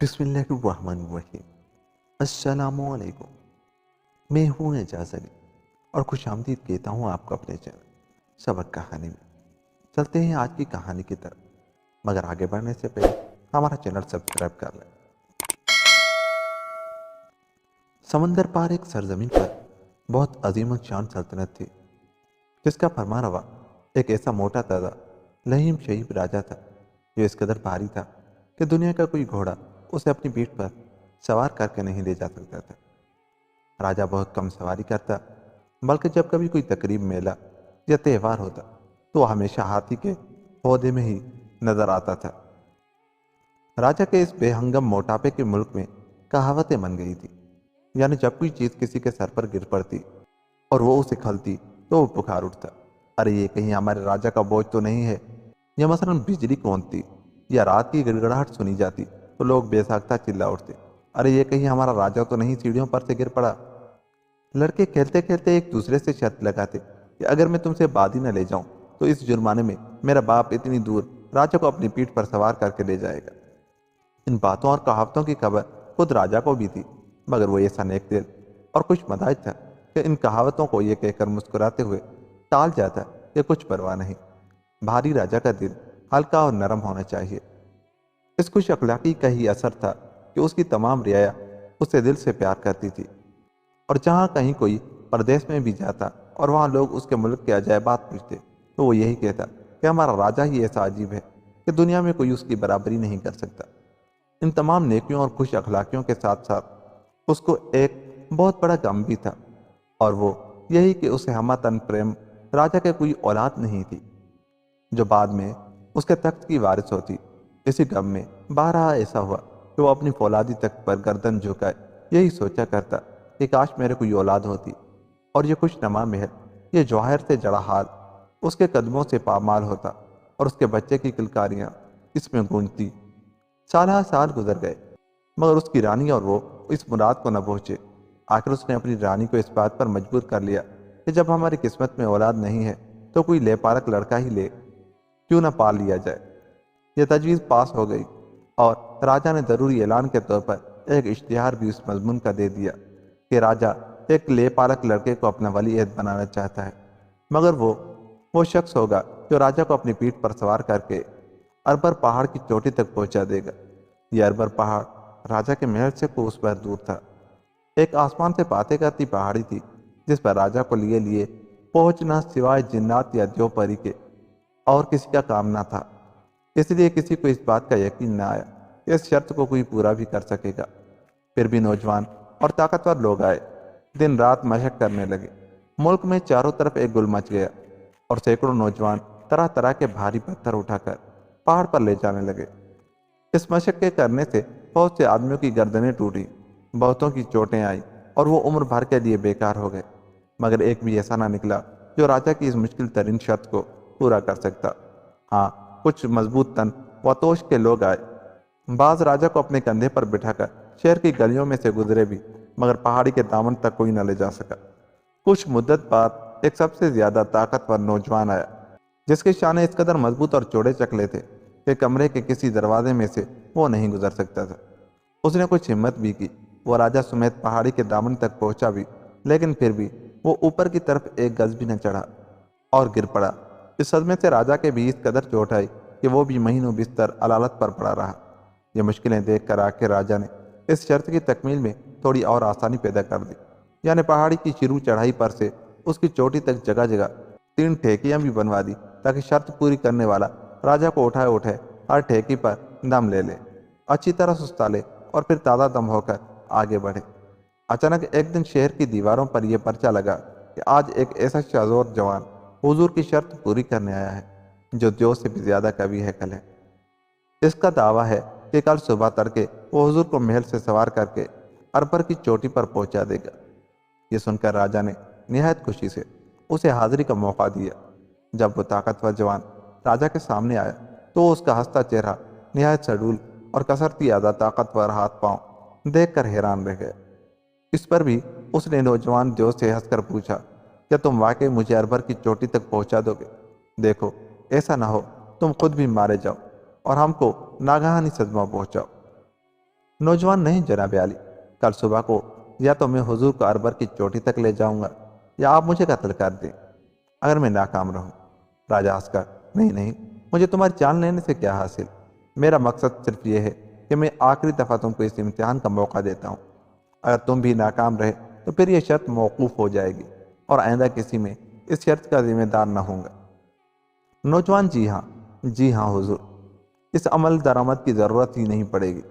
بسم اللہ الرحمن الرحیم۔ السلام علیکم۔ میں ہوں اعجاز علی اور خوش آمدید کہتا ہوں آپ کو اپنے چینل سبق کہانی میں۔ چلتے ہیں آج کی کہانی کی طرف، مگر آگے بڑھنے سے پہلے ہمارا چینل سبسکرائب کر لیں۔ سمندر پار ایک سرزمین پر بہت عظیم الشان سلطنت تھی، جس کا فرما روا ایک ایسا موٹا تازہ لہیم شہیب راجا تھا جو اس قدر بھاری تھا کہ دنیا کا کوئی گھوڑا اسے اپنی پیٹھ پر سوار کر کے نہیں لے جا سکتا تھا۔ راجا بہت کم سواری کرتا، بلکہ جب کبھی کوئی تقریب، میلہ یا تہوار ہوتا تو وہ ہمیشہ ہاتھی کے عہدے میں ہی نظر آتا تھا۔ راجا کے اس بے ہنگم موٹاپے کے ملک میں کہاوتیں بن گئی تھی، یعنی جب کوئی چیز کسی کے سر پر گر پڑتی اور وہ اسے کھلتی تو وہ پکار اٹھتا، ارے یہ کہیں ہمارے راجا کا بوجھ تو نہیں ہے۔ یا مثلاً بجلی کونتی یا رات کی گڑگڑاہٹ سنی جاتی تو لوگ بے ساختہ چلا اٹھتے، ارے یہ کہیں ہمارا راجا تو نہیں سیڑھیوں پر سے گر پڑا۔ لڑکے کھیلتے کھیلتے ایک دوسرے سے شرط لگاتے کہ اگر میں تم سے بادی نہ لے جاؤں تو اس جرمانے میں میرا باپ اتنی دور راجا کو اپنی پیٹھ پر سوار کر کے لے جائے گا۔ ان باتوں اور کہاوتوں کی خبر خود راجا کو بھی تھی، مگر وہ ایسا نیک دل اور خوش مزاج تھا کہ ان کہاوتوں کو یہ کہہ کر مسکراتے ہوئے ٹال جاتا کہ کچھ پرواہ نہیں، بھاری راجا کا دل ہلکا اور نرم ہونا چاہیے۔ اس خوش اخلاقی کا ہی اثر تھا کہ اس کی تمام رعایا اسے دل سے پیار کرتی تھی، اور جہاں کہیں کوئی پردیس میں بھی جاتا اور وہاں لوگ اس کے ملک کے عجائبات پوچھتے تو وہ یہی کہتا کہ ہمارا راجا ہی ایسا عجیب ہے کہ دنیا میں کوئی اس کی برابری نہیں کر سکتا۔ ان تمام نیکیوں اور خوش اخلاقیوں کے ساتھ ساتھ اس کو ایک بہت بڑا غم بھی تھا، اور وہ یہی کہ اسے ہمہ تن پریم راجا کے کوئی اولاد نہیں تھی جو بعد میں اس کے تخت کی وارث ہوتی۔ اسی غم میں بارہا ایسا ہوا کہ وہ اپنی فولادی تخت پر گردن جھکائے یہی سوچا کرتا کہ کاش میرے کوئی اولاد ہوتی، اور یہ خوش نما محل، یہ جواہر سے جڑا حال اس کے قدموں سے پامال ہوتا، اور اس کے بچے کی کلکاریاں اس میں گونجتی۔ سالہ سال گزر گئے، مگر اس کی رانی اور وہ اس مراد کو نہ پہنچے۔ آخر اس نے اپنی رانی کو اس بات پر مجبور کر لیا کہ جب ہماری قسمت میں اولاد نہیں ہے تو کوئی لے پارک لڑکا ہی لے کیوں نہ پال لیا جائے۔ یہ تجویز پاس ہو گئی، اور راجا نے ضروری اعلان کے طور پر ایک اشتہار بھی اس مضمون کا دے دیا کہ راجا ایک لے پارک لڑکے کو اپنا ولی عہد بنانا چاہتا ہے، مگر وہ شخص ہوگا جو راجا کو اپنی پیٹھ پر سوار کر کے اربر پہاڑ کی چوٹی تک پہنچا دے گا۔ یہ اربر پہاڑ راجا کے محل سے کوس بھر دور تھا، ایک آسمان سے باتیں کرتی پہاڑی تھی جس پر راجا کو لیے لیے پہنچنا سوائے جنات یا دیو پری کے اور کسی کا کام نہ تھا۔ اس لیے کسی کو اس بات کا یقین نہ آیا کہ اس شرط کو کوئی پورا بھی کر سکے گا۔ پھر بھی نوجوان اور طاقتور لوگ آئے، دن رات مشق کرنے لگے۔ ملک میں چاروں طرف ایک گل مچ گیا، اور سینکڑوں نوجوان طرح طرح کے بھاری پتھر اٹھا کر پہاڑ پر لے جانے لگے۔ اس مشق کے کرنے سے بہت سے آدمیوں کی گردنیں ٹوٹی، بہتوں کی چوٹیں آئیں، اور وہ عمر بھر کے لیے بیکار ہو گئے، مگر ایک بھی ایسا نہ نکلا جو راجا کی اس مشکل ترین شرط کو پورا کر سکتا۔ ہاں، کچھ مضبوط تن و توش کے لوگ آئے، بعض راجا کو اپنے کندھے پر بٹھا کر شہر کی گلیوں میں سے گزرے بھی، مگر پہاڑی کے دامن تک کوئی نہ لے جا سکا۔ کچھ مدت بعد ایک سب سے زیادہ طاقتور نوجوان آیا، جس کے شانے اس قدر مضبوط اور چوڑے چکلے تھے کہ کمرے کے کسی دروازے میں سے وہ نہیں گزر سکتا تھا۔ اس نے کچھ ہمت بھی کی، وہ راجا سمیت پہاڑی کے دامن تک پہنچا بھی، لیکن پھر بھی وہ اوپر کی طرف ایک گز بھی نہ چڑھا اور گر پڑا۔ اس صدمے سے راجا کے بھی اس قدر چوٹ آئی کہ وہ بھی مہینوں بستر علالت پر پڑا رہا۔ یہ مشکلیں دیکھ کر آخر راجا نے اس شرط کی تکمیل میں تھوڑی اور آسانی پیدا کر دی، یعنی پہاڑی کی شروع چڑھائی پر سے اس کی چوٹی تک جگہ جگہ 3 ٹھیکیاں بھی بنوا دی، تاکہ شرط پوری کرنے والا راجا کو اٹھائے اٹھائے ہر ٹھیکی پر دم لے لے، اچھی طرح سستا لے، اور پھر تازہ دم ہو کر آگے بڑھے۔ اچانک ایک دن شہر کی دیواروں پر یہ پرچہ لگا کہ آج ایک ایسا شاذور جوان حضور کی شرط پوری کرنے آیا ہے جو دیو سے بھی زیادہ قوی ہیکل ہے۔ اس کا دعویٰ ہے کہ کل صبح تڑکے وہ حضور کو محل سے سوار کر کے اربر کی چوٹی پر پہنچا دے گا۔ یہ سن کر راجا نے نہایت خوشی سے اسے حاضری کا موقع دیا۔ جب وہ طاقتور جوان راجا کے سامنے آیا تو اس کا ہنستا چہرہ، نہایت سڈول اور کسرتی اعضاء، طاقتور ہاتھ پاؤں دیکھ کر حیران رہ گیا۔ اس پر بھی اس نے نوجوان دیو سے ہنس کر پوچھا، کیا تم واقعی مجھے اربر کی چوٹی تک پہنچا دو گے؟ دیکھو ایسا نہ ہو تم خود بھی مارے جاؤ اور ہم کو ناگہانی صدمہ پہنچاؤ۔ نوجوان: نہیں جناب عالی، کل صبح کو یا تو میں حضور کو اربر کی چوٹی تک لے جاؤں گا یا آپ مجھے قتل کر دیں اگر میں ناکام رہوں۔ راجہ ہنس کر: نہیں نہیں، مجھے تمہاری جان لینے سے کیا حاصل؟ میرا مقصد صرف یہ ہے کہ میں آخری دفعہ تم کو اس امتحان کا موقع دیتا ہوں۔ اگر تم بھی ناکام رہے تو پھر یہ شرط موقوف ہو جائے گی اور آئندہ کسی میں اس شرط کا ذمہ دار نہ ہوں گا۔ نوجوان: جی ہاں، جی ہاں حضور، اس عمل درآمد کی ضرورت ہی نہیں پڑے گی۔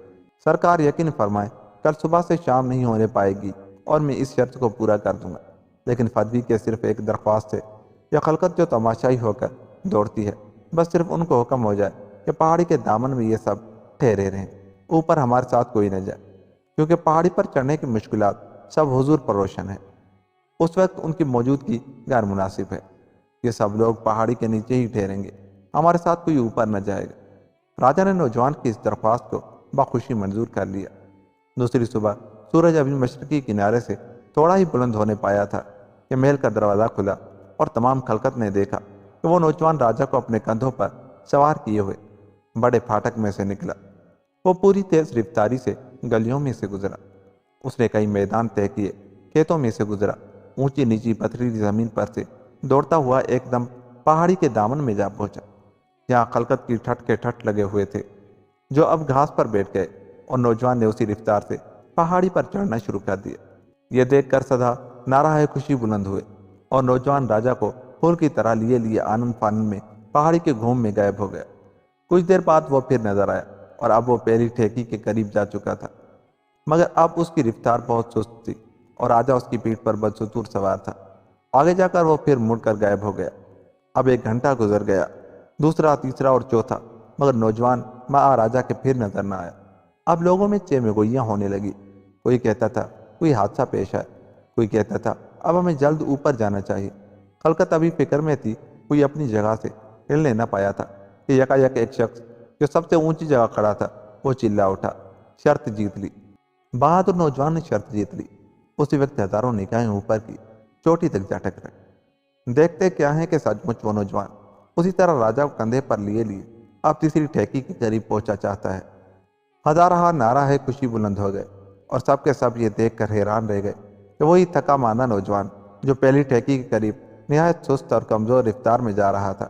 سرکار یقین فرمائے کل صبح سے شام نہیں ہونے پائے گی اور میں اس شرط کو پورا کر دوں گا، لیکن فدوی کے صرف ایک درخواست ہے۔ یہ خلقت جو تماشائی ہو کر دوڑتی ہے، بس صرف ان کو حکم ہو جائے کہ پہاڑی کے دامن میں یہ سب ٹھہرے رہیں، اوپر ہمارے ساتھ کوئی نہ جائے، کیونکہ پہاڑی پر چڑھنے کی مشکلات سب حضور پر روشن ہے۔ اس وقت ان کی موجودگی غیر مناسب ہے۔ یہ سب لوگ پہاڑی کے نیچے ہی ٹھہریں گے، ہمارے ساتھ کوئی اوپر نہ جائے گا۔ راجا نے نوجوان کی اس درخواست کو بخوشی منظور کر لیا۔ دوسری صبح سورج ابھی مشرقی کنارے سے تھوڑا ہی بلند ہونے پایا تھا کہ محل کا دروازہ کھلا اور تمام خلقت نے دیکھا کہ وہ نوجوان راجا کو اپنے کندھوں پر سوار کیے ہوئے بڑے پھاٹک میں سے نکلا۔ وہ پوری تیز رفتاری سے گلیوں میں سے گزرا۔ اس نے کئی میدان طے کیے، کھیتوں میں سے گزرا، اونچی نیچی پتھریلی زمین پر سے دوڑتا ہوا ایک دم پہاڑی کے دامن میں جا پہنچا۔ یہاں خلقت کی ٹھٹ کے ٹھٹ لگے ہوئے تھے جو اب گھاس پر بیٹھ گئے، اور نوجوان نے اسی رفتار سے پہاڑی پر چڑھنا شروع کر دیا۔ یہ دیکھ کر سدا نعرہ خوشی بلند ہوئے اور نوجوان راجا کو پھول کی طرح لیے لیے آنند فانند میں پہاڑی کے گھوم میں غائب ہو گیا۔ کچھ دیر بعد وہ پھر نظر آیا اور اب وہ پہلی ٹھیکی کے قریب جا چکا تھا، مگر اب اس کی رفتار بہت سست تھی اور راجا اس کی پیٹھ پر بدستور سوار تھا۔ آگے جا کر وہ پھر مڑ کر غائب ہو گیا۔ اب ایک گھنٹہ گزر گیا، دوسرا، تیسرا اور چوتھا، مگر نوجوان مہاراجا کے پھر نظر نہ آیا۔ اب لوگوں میں چہ مگوئیاں ہونے لگی۔ کوئی کہتا تھا کوئی حادثہ پیش ہے، کوئی کہتا تھا اب ہمیں جلد اوپر جانا چاہیے۔ خلقت ابھی فکر میں تھی، کوئی اپنی جگہ سے ہلنے نہ پایا تھا کہ یکایک ایک شخص جو سب سے اونچی جگہ کھڑا تھا وہ چلا اٹھا: شرط جیت لی! بہادر نوجوان نے شرط جیت لی۔ اسی وقت ہزاروں نگاہیں اوپر کی چوٹی تک جا ٹکرائی۔ دیکھتے کیا ہے کہ سچ مچ وہ نوجوان اسی طرح راجا کو کندھے پر لیے لیے اب تیسری ٹھیکی کے قریب پہنچا چاہتا ہے۔ ہزارہ نعرہ ہے خوشی بلند ہو گئے اور سب کے سب یہ دیکھ کر حیران رہ گئے کہ وہی تھکا ماندہ نوجوان جو پہلی ٹھیکی کے قریب نہایت سست اور کمزور رفتار میں جا رہا تھا،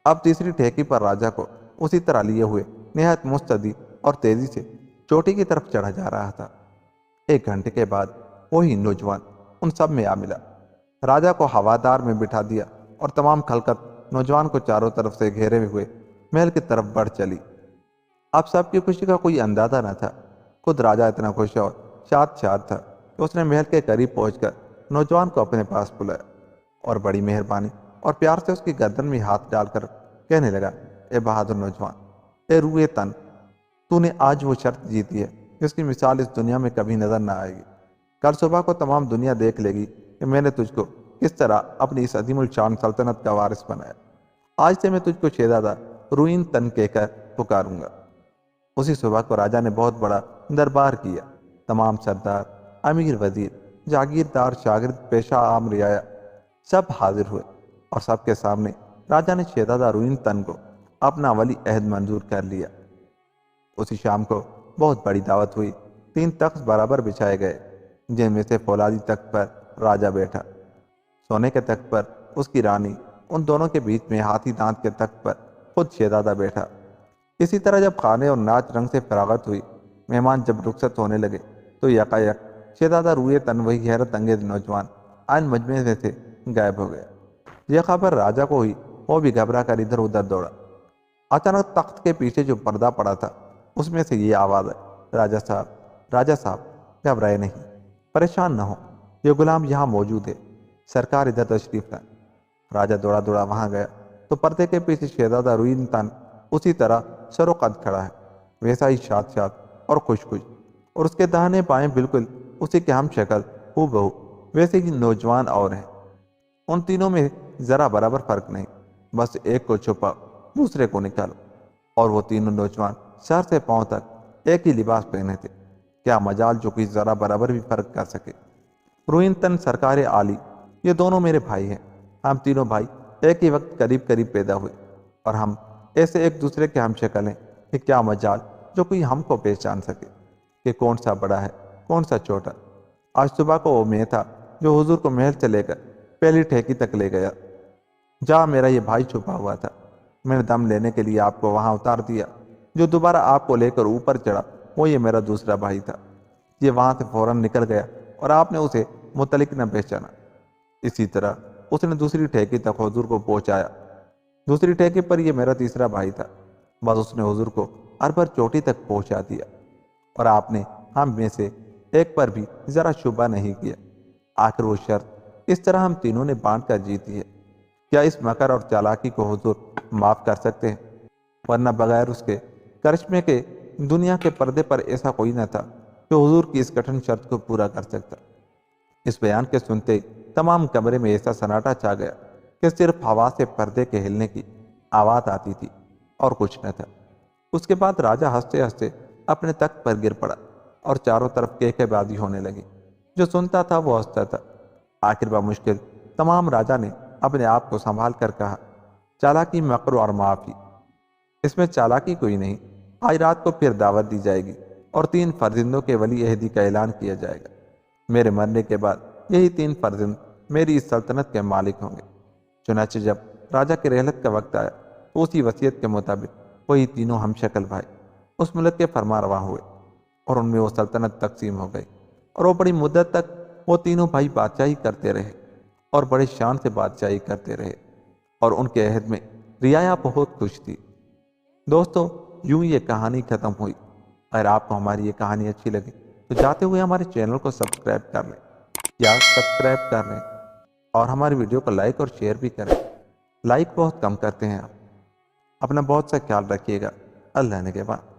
اب تیسری ٹھیکی پر راجا کو اسی طرح لیے ہوئے نہایت مستعدی اور تیزی سے چوٹی کی طرف چڑھا جا رہا تھا۔ ایک گھنٹے کے بعد وہی نوجوان ان سب میں آ ملا۔ راجا کو ہوادار میں بٹھا دیا اور تمام خلقت نوجوان کو چاروں طرف سے گھیرے ہوئے محل کی طرف بڑھ چلی۔ اب سب کی خوشی کا کوئی اندازہ نہ تھا۔ خود راجا اتنا خوش اور شاد تھا کہ اس نے محل کے قریب پہنچ کر نوجوان کو اپنے پاس بلایا اور بڑی مہربانی اور پیار سے اس کی گردن میں ہاتھ ڈال کر کہنے لگا: اے بہادر نوجوان، اے روئے تن، تو نے آج وہ شرط جیتی ہے جس کی مثال اس دنیا میں کبھی نظر نہ آئے گی۔ کل صبح کو تمام دنیا دیکھ لے گی کہ میں نے تجھ کو کس طرح اپنی اس عظیم الشان سلطنت کا وارث بنایا۔ آج سے میں تجھ کو شہزادہ روئن تن کہہ کر پکاروں گا۔ اسی صبح کو راجا نے بہت بڑا دربار کیا۔ تمام سردار، امیر، وزیر، جاگیردار، شاگرد، پیشہ عام، رعایا سب حاضر ہوئے اور سب کے سامنے راجا نے شہزادہ روئن تن کو اپنا ولی عہد منظور کر لیا۔ اسی شام کو بہت بڑی دعوت ہوئی۔ 3 تخت برابر بچھائے گئے، جن میں سے فولادی تخت پر راجا بیٹھا، سونے کے تخت پر اس کی رانی، ان دونوں کے بیچ میں ہاتھی دانت کے تخت پر خود شہزادہ بیٹھا۔ اسی طرح جب کھانے اور ناچ رنگ سے فراغت ہوئی، مہمان جب رخصت ہونے لگے تو یکایک شہزادہ روئے تن وہی حیرت انگیز نوجوان عین مجمع میں سے غائب ہو گیا۔ یہ خبر راجا کو ہوئی، وہ بھی گھبرا کر ادھر ادھر دوڑا۔ اچانک تخت کے پیچھے جو پردہ پڑا تھا اس میں سے یہ آواز آئی: راجا صاحب، گھبرائے نہیں، پریشان نہ ہو، یہ غلام یہاں موجود ہے، سرکار ادھر تشریف لائیں۔ راجا دوڑا دوڑا وہاں گیا تو پردے کے پیچھے شہزادہ روئن تن اسی طرح سر و قد کھڑا ہے، ویسا ہی شاد اور خوش اور اس کے داہنے بائیں بالکل اسی کے ہم شکل ہو بہو ویسے ہی نوجوان اور ہیں۔ ان تینوں میں ذرا برابر فرق نہیں، بس ایک کو چھپا دوسرے کو نکالو، اور وہ تینوں نوجوان سر سے پاؤں تک ایک ہی لباس پہنے تھے۔ کیا مجال جو کوئی ذرا برابر بھی فرق کر سکے۔ روئن تن سرکار عالی، یہ دونوں میرے بھائی ہیں، ہم تینوں بھائی ایک ہی وقت قریب قریب پیدا ہوئے اور ہم ایسے ایک دوسرے کے ہم شکل ہیں کہ کیا مجال جو کوئی ہم کو پہچان سکے۔ کہ کون سا بڑا ہے کون سا چھوٹا۔ آج صبح کو وہ میں تھا جو حضور کو محل سے لے کر پہلی ٹھیکی تک لے گیا، جہاں میرا یہ بھائی چھپا ہوا تھا۔ میں نے دم لینے کے لیے آپ کو وہاں اتار دیا۔ جو دوبارہ آپ کو لے کر اوپر چڑھا وہ یہ میرا دوسرا بھائی تھا۔ یہ وہاں سے فوراً نکل گیا اور آپ نے اسے متعلق نہ پہچانا۔ اسی طرح اس نے دوسری ٹھیکی تک حضور کو پہنچایا۔ دوسری ٹھیکی پر یہ میرا تیسرا بھائی تھا۔ بس اس نے حضور کو اربر چوٹی تک پہنچا دیا اور آپ نے ہم میں سے ایک پر بھی ذرا شبہ نہیں کیا۔ آخر وہ شرط اس طرح ہم تینوں نے بانٹ کر جیتی ہے۔ کیا اس مکر اور چالاکی کو حضور معاف کر سکتے ہیں؟ ورنہ بغیر اس کے کرشمے کے دنیا کے پردے پر ایسا کوئی نہ تھا جو حضور کی اس کٹھن شرط کو پورا کر سکتا۔ اس بیان کے سنتے تمام کمرے میں ایسا سناٹا چھا گیا کہ صرف ہوا سے پردے کے ہلنے کی آواز آتی تھی اور کچھ نہ تھا۔ اس کے بعد راجا ہنستے ہنستے اپنے تخت پر گر پڑا اور چاروں طرف کہکے بازی ہونے لگی۔ جو سنتا تھا وہ ہنستا تھا۔ آخر بمشکل تمام راجا نے اپنے آپ کو سنبھال کر کہا، چالاکی، مکر اور معافی، اس میں چالاکی کوئی نہیں۔ آج رات کو پھر دعوت دی جائے گی اور 3 فرزندوں کے ولی عہدی کا اعلان کیا جائے گا۔ میرے مرنے کے بعد یہی 3 فرزند میری اس سلطنت کے مالک ہوں گے۔ چنانچہ جب راجا کی رحلت کا وقت آیا تو اسی وصیت کے مطابق وہی تینوں ہم شکل بھائی اس ملک کے فرما روا ہوئے اور ان میں وہ سلطنت تقسیم ہو گئی، اور وہ بڑی مدت تک وہ تینوں بھائی بادشاہی کرتے رہے اور بڑے شان سے بادشاہی کرتے رہے، اور ان کے عہد میں رعایا بہت خوش تھی۔ دوستو، یوں یہ کہانی ختم ہوئی۔ اگر آپ کو ہماری یہ کہانی اچھی لگی تو جاتے ہوئے ہمارے چینل کو سبسکرائب کر لیں یا سبسکرائب کر لیں، اور ہماری ویڈیو کو لائک اور شیئر بھی کریں۔ لائک بہت کم کرتے ہیں آپ۔ اپنا بہت سا خیال رکھیے گا۔ اللہ نے کے بعد